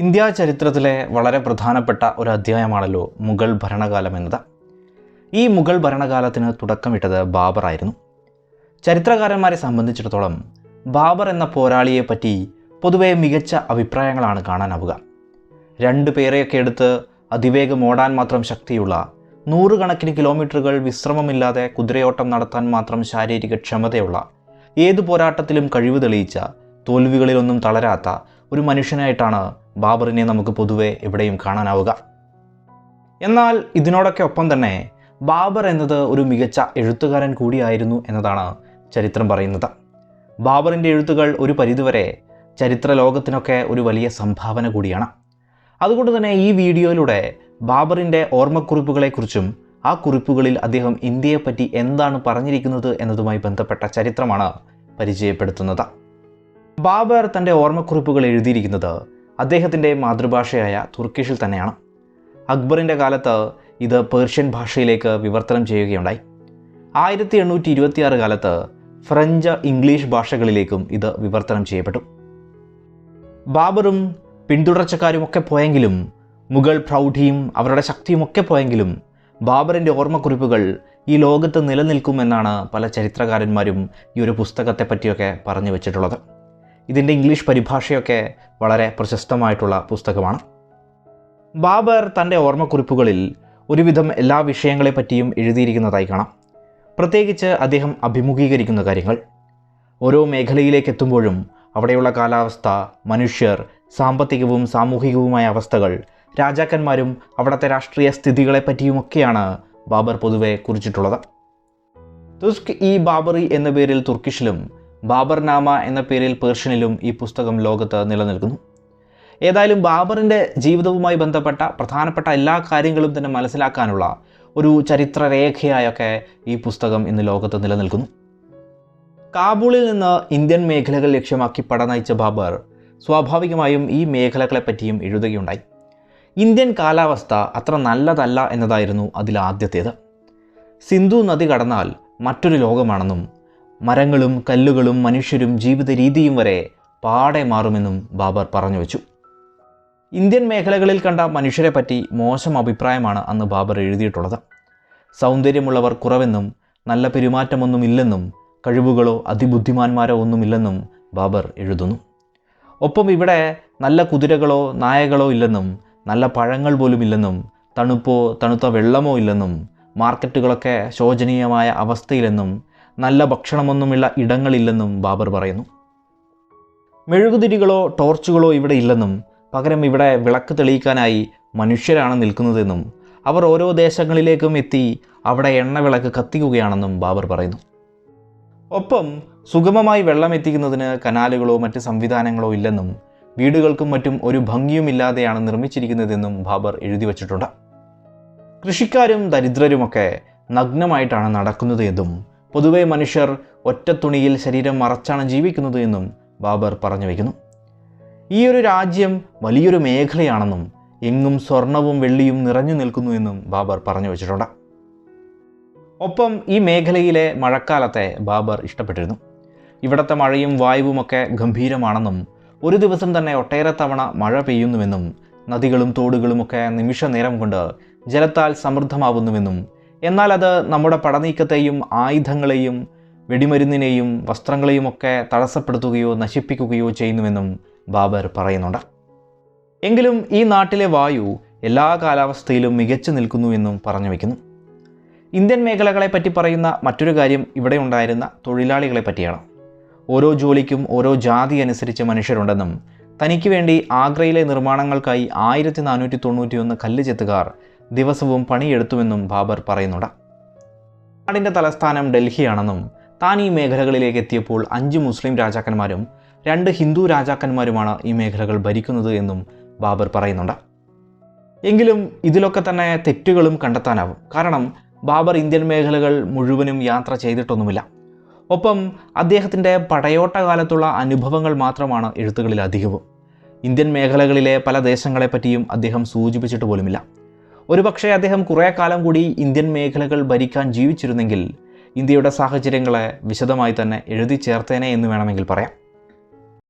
India ചരിത്രത്തിലെ വളരെ പ്രധാനപ്പെട്ട ഒരു അധ്യായമാണല്ലോ മുഗൾ ഭരണകാലം എന്നത്. ഈ മുഗൾ ഭരണകാലത്തിന് തുടക്കമിട്ടത് ബാബറായിരുന്നു. ചരിത്രകാരന്മാരെ സംബന്ധിച്ചിടത്തോളം ബാബർ എന്ന പോരാളിയെ പറ്റി പൊതുവെ മികച്ച അഭിപ്രായങ്ങളാണ് കാണാനാവുക. 2 പേരെയൊക്കെ എടുത്ത് അതിവേഗം ഓടാൻ മാത്രം ശക്തിയുള്ള, 100 കണക്കിന് കിലോമീറ്ററുകൾ വിശ്രമമില്ലാതെ കുതിരയോട്ടം നടത്താൻ മാത്രം ശാരീരിക ക്ഷമതയുള്ള, ഏതു പോരാട്ടത്തിലും കഴിവ് തെളിയിച്ച, തോൽവികളിലൊന്നും തളരാത്ത ഒരു മനുഷ്യനായിട്ടാണ് ബാബറിനെ നമുക്ക് പൊതുവെ എവിടെയും കാണാനാവുക. എന്നാൽ ഇതിനോടൊക്കെ ഒപ്പം തന്നെ ബാബർ എന്നത് ഒരു മികച്ച എഴുത്തുകാരൻ കൂടിയായിരുന്നു എന്നതാണ് ചരിത്രം പറയുന്നത്. ബാബറിൻ്റെ എഴുത്തുകൾ ഒരു പരിധിവരെ ചരിത്ര ലോകത്തിനൊക്കെ ഒരു വലിയ സംഭാവന കൂടിയാണ്. അതുകൊണ്ട് തന്നെ ഈ വീഡിയോയിലൂടെ ബാബറിൻ്റെ ഓർമ്മക്കുറിപ്പുകളെക്കുറിച്ചും ആ കുറിപ്പുകളിൽ അദ്ദേഹം ഇന്ത്യയെപ്പറ്റി എന്താണ് പറഞ്ഞിരിക്കുന്നത് എന്നതുമായി ബന്ധപ്പെട്ട ചരിത്രമാണ് പരിചയപ്പെടുത്തുന്നത്. ബാബർ തൻ്റെ ഓർമ്മക്കുറിപ്പുകൾ എഴുതിയിരിക്കുന്നത് അദ്ദേഹത്തിൻ്റെ മാതൃഭാഷയായ തുർക്കിഷിൽ തന്നെയാണ്. അക്ബറിൻ്റെ കാലത്ത് ഇത് പേർഷ്യൻ ഭാഷയിലേക്ക് വിവർത്തനം ചെയ്യുകയുണ്ടായി. 1826 കാലത്ത് ഫ്രഞ്ച്, ഇംഗ്ലീഷ് ഭാഷകളിലേക്കും ഇത് വിവർത്തനം ചെയ്യപ്പെട്ടു. ബാബറും പിന്തുടർച്ചക്കാരുമൊക്കെ പോയെങ്കിലും, മുഗൾ പ്രൗഢിയും അവരുടെ ശക്തിയുമൊക്കെ പോയെങ്കിലും ബാബറിൻ്റെ ഓർമ്മക്കുറിപ്പുകൾ ഈ ലോകത്ത് നിലനിൽക്കുമെന്നാണ് പല ചരിത്രകാരന്മാരും ഈ ഒരു പുസ്തകത്തെ പറ്റിയൊക്കെ പറഞ്ഞു വെച്ചിട്ടുള്ളത്. ഇതിൻ്റെ ഇംഗ്ലീഷ് പരിഭാഷയൊക്കെ വളരെ പ്രശസ്തമായിട്ടുള്ള പുസ്തകമാണ്. ബാബർ തൻ്റെ ഓർമ്മക്കുറിപ്പുകളിൽ ഒരുവിധം എല്ലാ വിഷയങ്ങളെപ്പറ്റിയും എഴുതിയിരിക്കുന്നതായി കാണാം. പ്രത്യേകിച്ച് അദ്ദേഹം അഭിമുഖീകരിക്കുന്ന കാര്യങ്ങൾ. ഓരോ മേഖലയിലേക്ക് എത്തുമ്പോഴും അവിടെയുള്ള കാലാവസ്ഥ, മനുഷ്യർ, സാമ്പത്തികവും സാമൂഹികവുമായ അവസ്ഥകൾ, രാജാക്കന്മാരും അവിടുത്തെ രാഷ്ട്രീയ സ്ഥിതികളെപ്പറ്റിയുമൊക്കെയാണ് ബാബർ പൊതുവെ കുറിച്ചിട്ടുള്ളത്. തുസ്ക് ഇ ബാബറി എന്ന പേരിൽ തുർക്കിഷിലും ബാബർനാമ എന്ന പേരിൽ പേർഷ്യനിലും ഈ പുസ്തകം ലോകത്ത് നിലനിൽക്കുന്നു. ഏതായാലും ബാബറിൻ്റെ ജീവിതവുമായി ബന്ധപ്പെട്ട പ്രധാനപ്പെട്ട എല്ലാ കാര്യങ്ങളും തന്നെ മനസ്സിലാക്കാനുള്ള ഒരു ചരിത്രരേഖയായൊക്കെ ഈ പുസ്തകം ഇന്ന് ലോകത്ത് നിലനിൽക്കുന്നു. കാബൂളിൽ നിന്ന് ഇന്ത്യൻ മേഖലകൾ ലക്ഷ്യമാക്കി പട നയിച്ച ബാബർ സ്വാഭാവികമായും ഈ മേഖലകളെപ്പറ്റിയും എഴുതുകയുണ്ടായി. ഇന്ത്യൻ കാലാവസ്ഥ അത്ര നല്ലതല്ല എന്നതായിരുന്നു അതിലാദ്യത്തേത്. സിന്ധു നദി കടന്നാൽ മറ്റൊരു ലോകമാണെന്നും മരങ്ങളും കല്ലുകളും മനുഷ്യരും ജീവിത രീതിയും വരെ പാടെ മാറുമെന്നും ബാബർ പറഞ്ഞു വെച്ചു. ഇന്ത്യൻ മേഖലകളിൽ കണ്ട മനുഷ്യരെ പറ്റി മോശം അഭിപ്രായമാണ് അന്ന് ബാബർ എഴുതിയിട്ടുള്ളത്. സൗന്ദര്യമുള്ളവർ കുറവെന്നും നല്ല പെരുമാറ്റമൊന്നുമില്ലെന്നും കഴിവുകളോ അതിബുദ്ധിമാന്മാരോ ഒന്നുമില്ലെന്നും ബാബർ എഴുതുന്നു. ഒപ്പം ഇവിടെ നല്ല കുതിരകളോ നായകളോ ഇല്ലെന്നും നല്ല പഴങ്ങൾ പോലും ഇല്ലെന്നും തണുത്ത വെള്ളമോ ഇല്ലെന്നും മാർക്കറ്റുകളൊക്കെ ശോചനീയമായ അവസ്ഥയിലെന്നും നല്ല ഭക്ഷണമൊന്നുമുള്ള ഇടങ്ങളില്ലെന്നും ബാബർ പറയുന്നു. മെഴുകുതിരികളോ ടോർച്ചുകളോ ഇവിടെ ഇല്ലെന്നും പകരം ഇവിടെ വിളക്ക് തെളിയിക്കാനായി മനുഷ്യരാണ് നിൽക്കുന്നതെന്നും അവർ ഓരോ ദേശങ്ങളിലേക്കും എത്തി അവിടെ എണ്ണവിളക്ക് കത്തിക്കുകയാണെന്നും ബാബർ പറയുന്നു. ഒപ്പം സുഗമമായി വെള്ളം എത്തിക്കുന്നതിന് കനാലുകളോ മറ്റ് സംവിധാനങ്ങളോ ഇല്ലെന്നും വീടുകൾക്കും മറ്റും ഒരു ഭംഗിയുമില്ലാതെയാണ് നിർമ്മിച്ചിരിക്കുന്നതെന്നും ബാബർ എഴുതി വച്ചിട്ടുണ്ട്. കൃഷിക്കാരും ദരിദ്രരുമൊക്കെ നഗ്നമായിട്ടാണ് നടക്കുന്നത് എന്നും പൊതുവെ മനുഷ്യർ ഒറ്റത്തുണിയിൽ ശരീരം മറച്ചാണ് ജീവിക്കുന്നത് എന്നും ബാബർ പറഞ്ഞു വയ്ക്കുന്നു. ഈ ഒരു രാജ്യം വലിയൊരു മേഖലയാണെന്നും എങ്ങും സ്വർണവും വെള്ളിയും നിറഞ്ഞു നിൽക്കുന്നു എന്നും ബാബർ പറഞ്ഞു വച്ചിട്ടുണ്ട്. ഒപ്പം ഈ മേഖലയിലെ മഴക്കാലത്തെ ബാബർ ഇഷ്ടപ്പെട്ടിരുന്നു. ഇവിടുത്തെ മഴയും വായുവുമൊക്കെ ഗംഭീരമാണെന്നും ഒരു ദിവസം തന്നെ ഒട്ടേറെ തവണ മഴ പെയ്യുന്നുവെന്നും നദികളും തോടുകളുമൊക്കെ നിമിഷ നേരം കൊണ്ട് ജലത്താൽ സമൃദ്ധമാവുന്നുവെന്നും എന്നാൽ അത് നമ്മുടെ പടനീക്കത്തെയും ആയുധങ്ങളെയും വെടിമരുന്നിനെയും വസ്ത്രങ്ങളെയുമൊക്കെ തടസ്സപ്പെടുത്തുകയോ നശിപ്പിക്കുകയോ ചെയ്യുന്നുവെന്നും ബാബർ പറയുന്നുണ്ട്. എങ്കിലും ഈ നാട്ടിലെ വായു എല്ലാ കാലാവസ്ഥയിലും മികച്ചു നിൽക്കുന്നുവെന്നും പറഞ്ഞു വയ്ക്കുന്നു. ഇന്ത്യൻ മേഖലകളെപ്പറ്റി പറയുന്ന മറ്റൊരു കാര്യം ഇവിടെ ഉണ്ടായിരുന്ന തൊഴിലാളികളെ പറ്റിയാണ്. ഓരോ ജോലിക്കും ഓരോ ജാതി അനുസരിച്ച് മനുഷ്യരുണ്ടെന്നും തനിക്ക് വേണ്ടി ആഗ്രയിലെ നിർമ്മാണങ്ങൾക്കായി 1491 കല്ല് ചെത്തുകാർ ദിവസവും പണിയെടുത്തുവെന്നും ബാബർ പറയുന്നുണ്ട്. നാടിൻ്റെ തലസ്ഥാനം ഡൽഹിയാണെന്നും താൻ ഈ മേഖലകളിലേക്ക് എത്തിയപ്പോൾ 5 മുസ്ലിം രാജാക്കന്മാരും 2 ഹിന്ദു രാജാക്കന്മാരുമാണ് ഈ മേഖലകൾ ഭരിക്കുന്നത് എന്നും ബാബർ പറയുന്നുണ്ട്. എങ്കിലും ഇതിലൊക്കെ തന്നെ തെറ്റുകളും കണ്ടെത്താനാവും. കാരണം ബാബർ ഇന്ത്യൻ മേഖലകൾ മുഴുവനും യാത്ര ചെയ്തിട്ടൊന്നുമില്ല. ഒപ്പം അദ്ദേഹത്തിൻ്റെ പടയോട്ട കാലത്തുള്ള അനുഭവങ്ങൾ മാത്രമാണ് എഴുത്തുകളിൽ അധികവും. ഇന്ത്യൻ മേഖലകളിലെ പല ദേശങ്ങളെപ്പറ്റിയും അദ്ദേഹം സൂചിപ്പിച്ചിട്ട് പോലുമില്ല. ഒരുപക്ഷെ അദ്ദേഹം കുറേ കാലം കൂടി ഇന്ത്യൻ മേഖലകൾ ഭരിക്കാൻ ജീവിച്ചിരുന്നെങ്കിൽ ഇന്ത്യയുടെ സാഹചര്യങ്ങളെ വിശദമായി തന്നെ എഴുതി ചേർത്തേനെ എന്ന് വേണമെങ്കിൽ പറയാം.